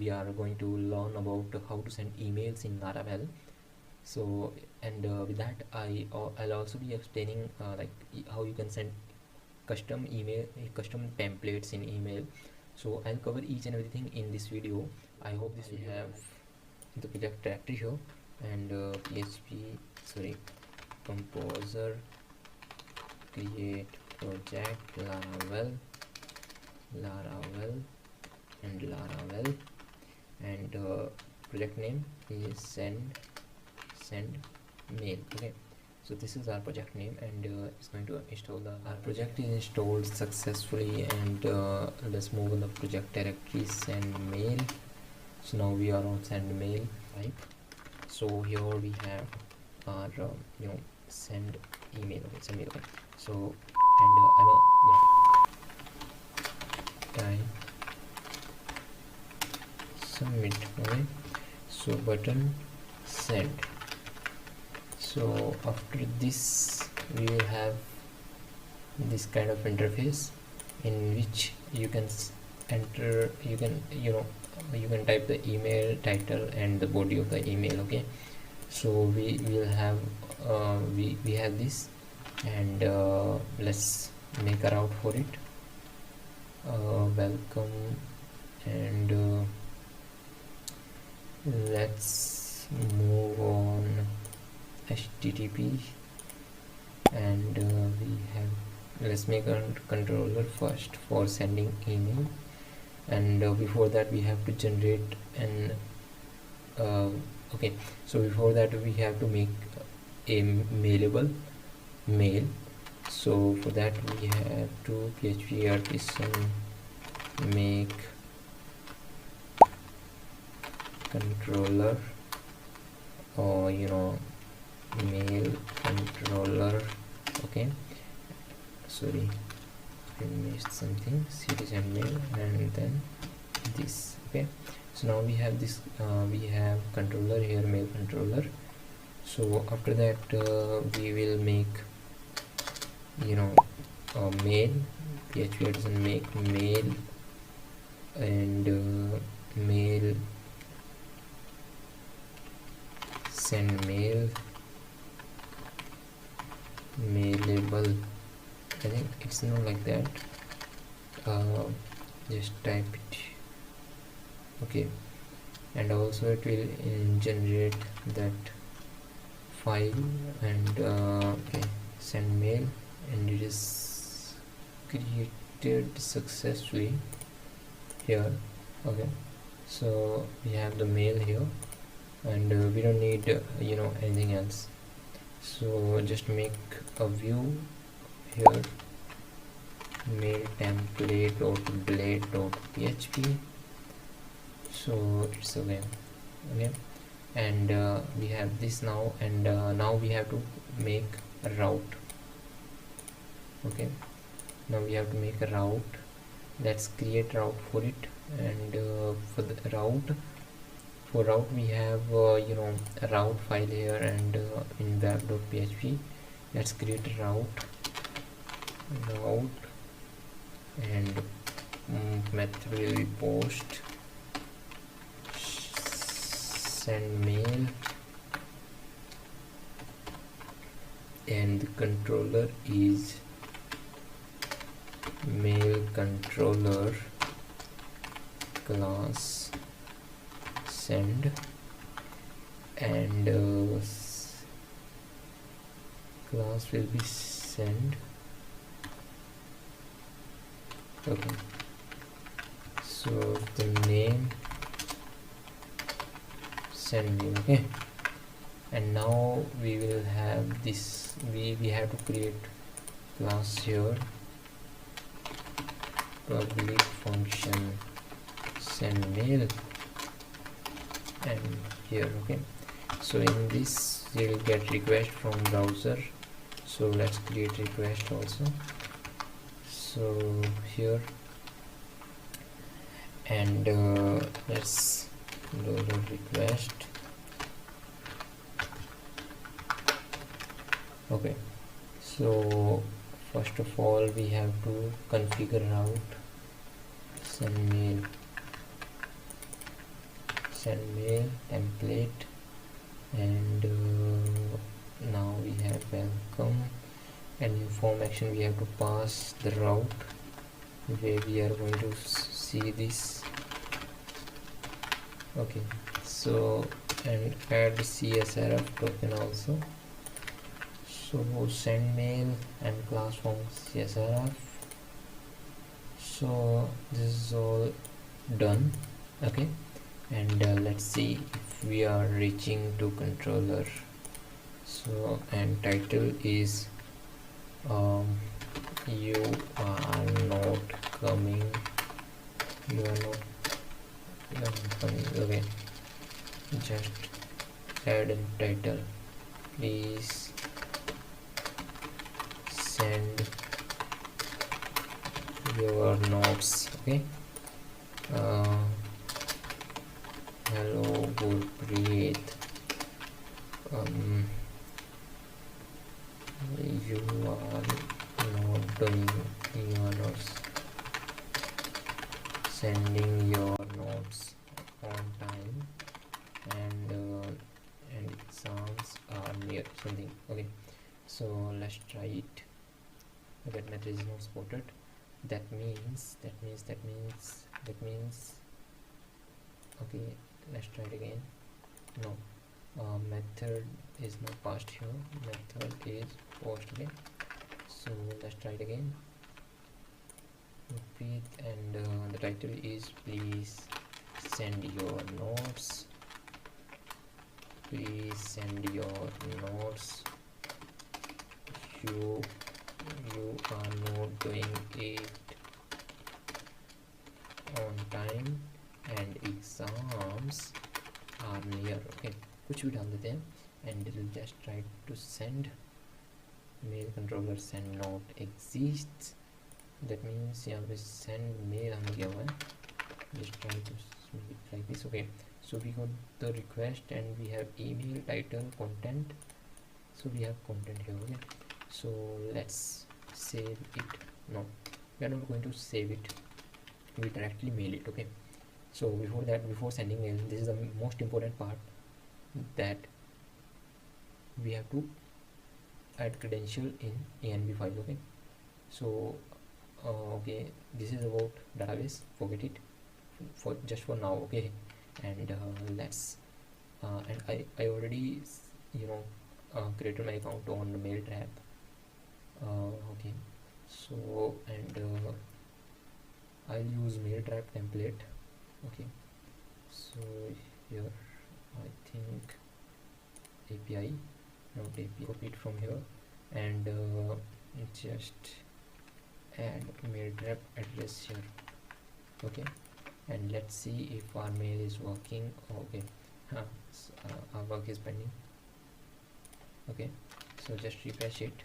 we are going to learn about how to send emails in Laravel. So, and with that, I'll also be explaining how you can send custom templates in email. So I'll cover each and everything in this video. I hope this will have the project directory here, and PHP composer, create project, Laravel, and Laravel, and project name is send mail. Okay, so this is our project name, and it's going to install our project is installed successfully, and let's move on the project directory send mail. So now we are on send mail type. So here we have our send email. Okay, send mail. Okay, so and I will type submit. Okay, so button send. So after this we will have this kind of interface in which you can enter, you can type the email title and the body of the email. Okay, so we will have we have this, and let's make a route for it. Welcome, and let's move on HTTP, and let's make a controller first for sending email, and before that we have to generate an okay, so before that we have to make a mailable mail. So for that we have to PHP artisan make controller, or mail controller. Okay, sorry, I missed something. Citizen mail, and then this. Okay, so now we have this we have controller here, mail controller. So after that we will make mail, PHP artisan make mail, and mail send mail mailable. I think it's not like that. Just type it. Okay, and also it will generate that file, and okay, send mail, and it is created successfully here. Okay, so we have the mail here, and we don't need anything else. So just make a view here, mail template blade.php. so it's okay. And we have this now, and now we have to make a route. Okay, now we have to make a route. Let's create route for it, and for the route we have a route file here, and in web.php let's create a route, and method will be post send mail, and the controller is mail controller class send, and class will be send. Okay, so the name send me. Okay, and now we will have this, we have to create class here, public function send mail, and here. Okay, so in this you will get request from browser, so let's create request also. So here, and let's load a request. Okay, so first of all we have to configure route send mail. send mail template, and now we have welcome, and in form action we have to pass the route where we are going to see this. Okay, so and add CSRF token also. So send mail and class from CSRF. So this is all done. Okay, and let's see if we are reaching to controller. So and title is you are not coming, you are not coming. Okay, just add a title, please send your notes. Okay, hello Gurpreet, you are not doing your notes, sending your notes on time, and exams are near, something. Okay, so let's try it. That method is not spotted. That means okay, let's try it again. No, method is not passed here, method is post. Okay, so let's try it again. Repeat, and the title is please send your notes, please send your notes, you are not doing it on time and exams are near. Okay, कुछ भी डाल देते हैं, and we'll just try to send mail controller send not exists. That means यहाँ पे send mail हमने किया हुआ है. Just try to make it like this. Okay, so we got the request and we have email, title, content. So we have content here. Okay, so let's save it. No, we are not going to save it, we directly mail it. Okay, so before that, before sending mail, this is the most important part, that we have to add credential in env file. Okay, so okay, this is about database, forget it for just for now. Okay, and let's and I already created my account on the mail trap. Okay, so and I'll use mail trap template. Okay, so here I think API, not API, copy it from here and just add mail trap address here. Okay, and let's see if our mail is working. Okay, our work is pending. Okay, so just refresh it,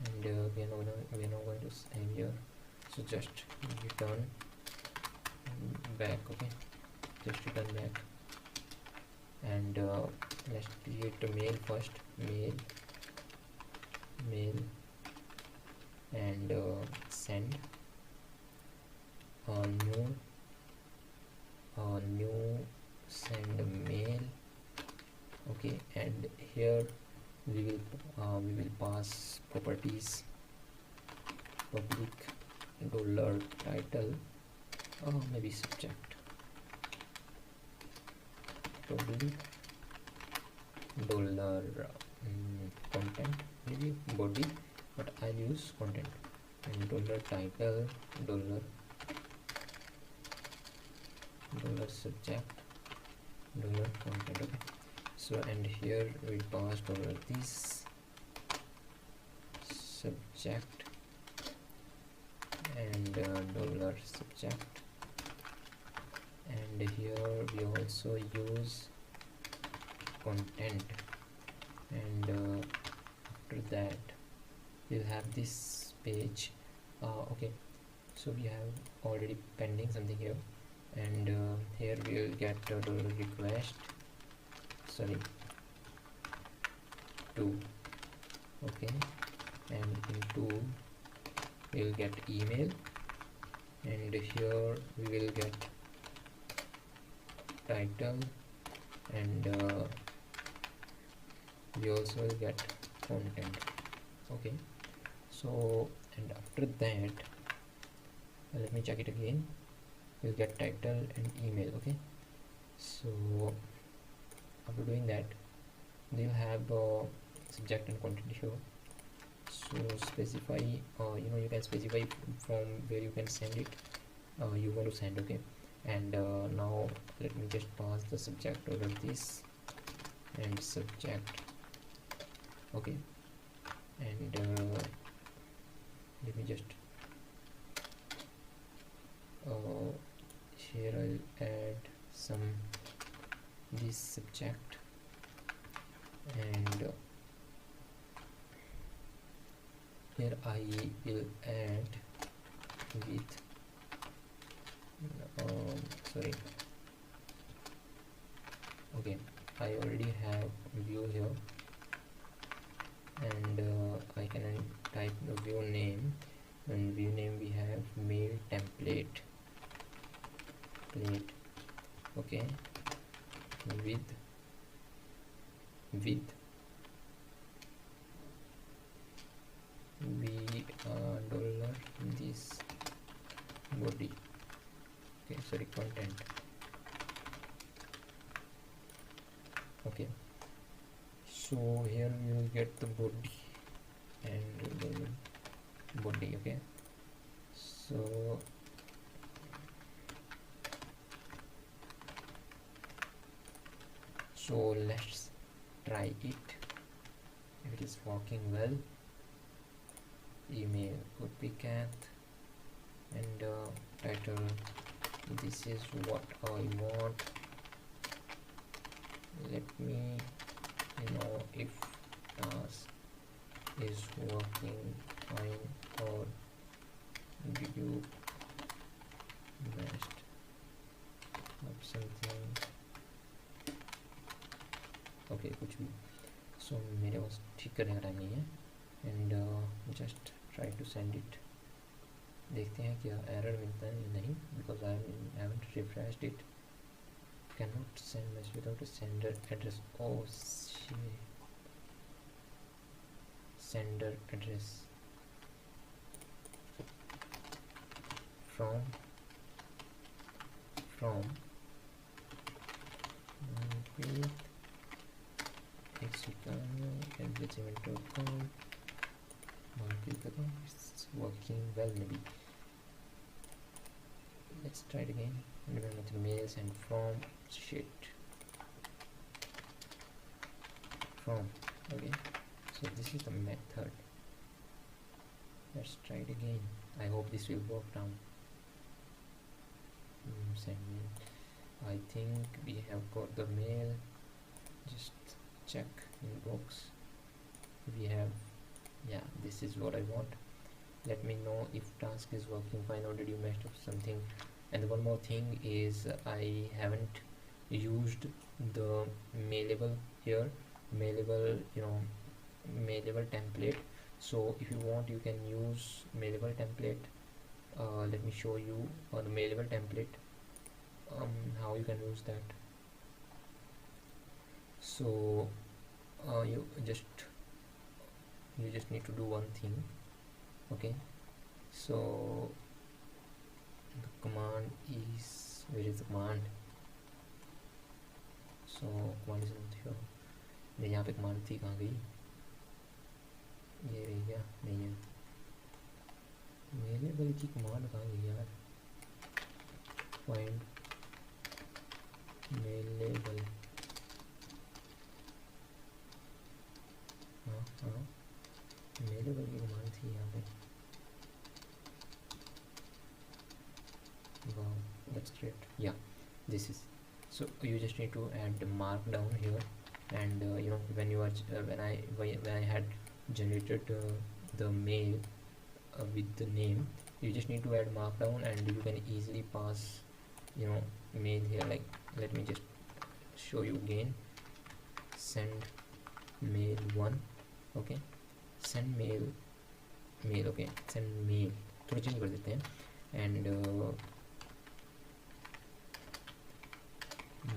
and we are now going to save here. So just return back. Okay, just return back, and let's create a mail first. Mail and send new send mail. Okay, and here we will pass properties, public dollar title, maybe subject, public dollar content, maybe body, but I'll use content, and dollar title, dollar subject, dollar content. Okay, so and here we pass dollar this subject and dollar subject, and here we also use content, and after that we'll have this page. Okay, so we have already pending something here, and here we will get a dollar request, sorry, 2. Okay, and in 2 we will get email, and here we will get title, and we also will get content. Okay, so and after that let me check it again. We'll get title and email. Okay, so after doing that they'll have subject and content here. So specify, you can specify from where you can send it, you want to send. Okay, and now let me just pass the subject over this and subject. Okay, and let me just here I'll add some this subject, and here I will add with sorry, okay, I already have view here, and I can type the view name, and view name we have mail template plate. Okay, with we dollar this body. Okay, sorry, content. Okay, so here we will get the body and the body. Okay, so let's try it if it is working well. Email would be Kait, and title, this is what I want. Let me know if task is working fine, or did you messed up something. Okay कुछ भी, सो मेरे पास ठीक करने का time नहीं है, and just try to send it. देखते हैं क्या एरर मिलता है या नहीं, because I haven't refreshed it. Can not send message without a sender address. Oh sender address from gmail.com. It's working well maybe. Let's try it again. With mails and from shit from. Okay, so this is the method. Let's try it again. I hope this will work now. Send mail. I think we have got the mail. Just check inbox. We have, yeah, this is what I want. Let me know if task is working fine or did you mess up something. And one more thing is I haven't used the mailable here, mailable template. So if you want, you can use mailable template. Let me show you the mailable template, how you can use that. So you just need to do one thing. Okay, so the command is, where is the command? So command is not here. ये यहाँ पे command थी, कहाँ गई? ये रही क्या? नहीं है. मेरे बल की command कहाँ गई यार? Find mailable. हाँ मेरे बल की कमांड थी यहाँ पे. Wow, that's great. Yeah, this is, so you just need to add the markdown here, and when you are when I had generated the mail with the name, you just need to add markdown, and you can easily pass mail here. Like, let me just show you again. Send mail 1. Okay, send mail. Okay, send mail थोड़ा change कर देते हैं, and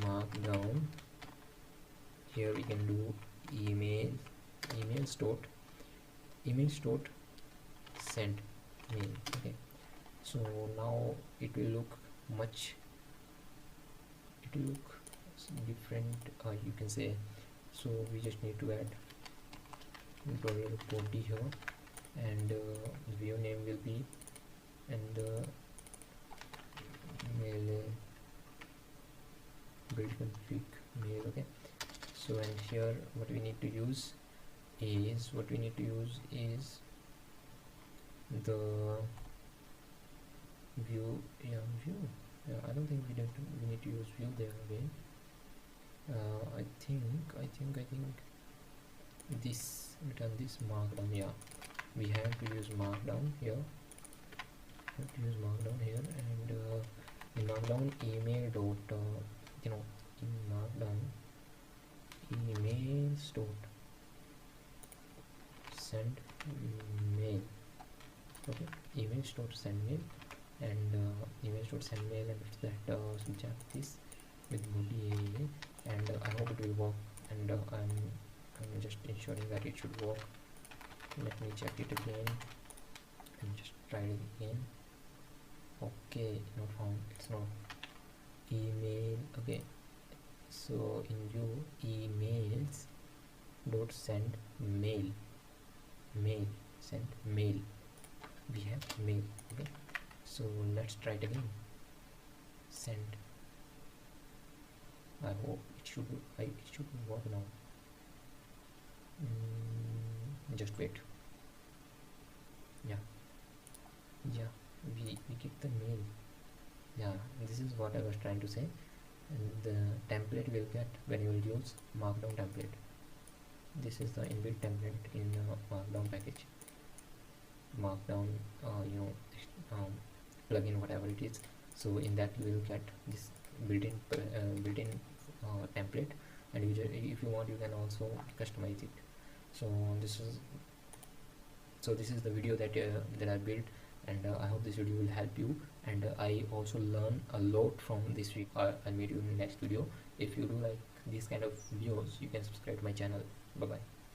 markdown. Here we can do email stored send mail. Okay, so now it will look different, you can say. So we just need to add $body here, and view name will be, and mail build config mail. Okay, so and here what we need to use is the view. I don't think we need to use view there again. I think this return this markdown. Yeah, we have to use markdown here. And in markdown email dot in markdown email stored send mail. Okay, email stored send mail, and email stored send mail, and after that subject this with body, and I hope it will work, and I'm just ensuring that it should work. Let me check it again and just try it again. Okay, not found. It's not email. Okay, so in view emails dot send mail send mail, we have mail. Okay, so let's try it again. Send. I hope it should work now. Just wait. Yeah, we get the mail. Yeah, this is what I was trying to say. And the template will get when you will use markdown template. This is the inbuilt template in markdown package. Markdown plugin, whatever it is. So in that you will get this built-in template, and if you want, you can also customize it. So this is the video that I built, and I hope this video will help you, and I also learn a lot from this week. I'll meet you in the next video. If you do like these kind of videos, you can subscribe to my channel. Bye bye.